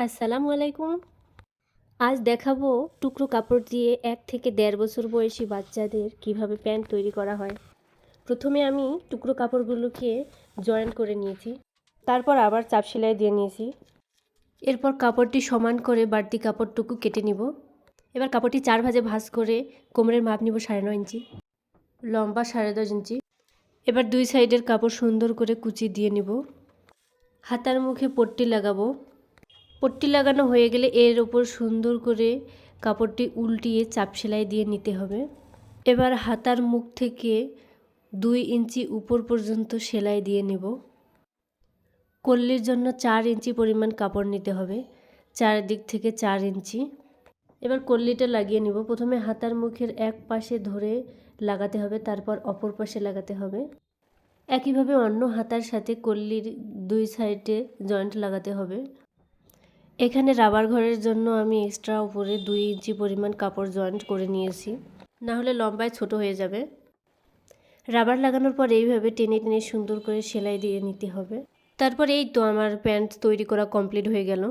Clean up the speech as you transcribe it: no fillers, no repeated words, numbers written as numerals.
আসসালামু আলাইকুম। আজ দেখাবো টুকরো কাপড় দিয়ে ১ থেকে ১.৫ বছর বয়সী বাচ্চাদের কিভাবে প্যান্ট তৈরি করা হয়। প্রথমে আমি টুকরো কাপড়গুলোকে জয়েন করে নিয়েছি, তারপর আবার চাপ সেলাই দিয়ে নিয়েছি। এরপর কাপড়টি সমান করে বাড়তি কাপড়টুকু কেটে নিব। এবার কাপড়টি ৪ ভাঁজে ভাঁজ করে কোমরের মাপ নিব ৯.৫ ইঞ্চি, লম্বা ১০.৫ ইঞ্চি। এবার ২ সাইডের কাপড় সুন্দর করে কুচি দিয়ে নিব। হাতার মুখে পট্টি লাগাবো। পট্টি লাগানো হয়ে গেলে এর ওপর সুন্দর করে কাপড়টি উল্টিয়ে চাপ সেলাই দিয়ে নিতে হবে। এবার হাতার মুখ থেকে ২ ইঞ্চি উপর পর্যন্ত সেলাই দিয়ে নেব। কল্লির জন্য ৪ ইঞ্চি পরিমাণ কাপড় নিতে হবে, চারদিক থেকে ৪ ইঞ্চি। এবার কল্লিটা লাগিয়ে নিব। প্রথমে হাতার মুখের এক পাশে ধরে লাগাতে হবে, তারপর অপর পাশে লাগাতে হবে। একইভাবে অন্য হাতার সাথে কল্লির ২ সাইডে জয়েন্ট লাগাতে হবে। এখানে রাবার ঘরের জন্য আমি এক্সট্রা উপরে ২ ইঞ্চি পরিমাণ কাপড় জয়েন্ট করে নিয়েছি, না হলে লম্বায় ছোট হয়ে যাবে। রাবার লাগানোর পর এইভাবে টেনে টেনে সুন্দর করে সেলাই দিয়ে নিতে হবে। তারপর এই তো আমার প্যান্ট তৈরি করা কমপ্লিট হয়ে গেল।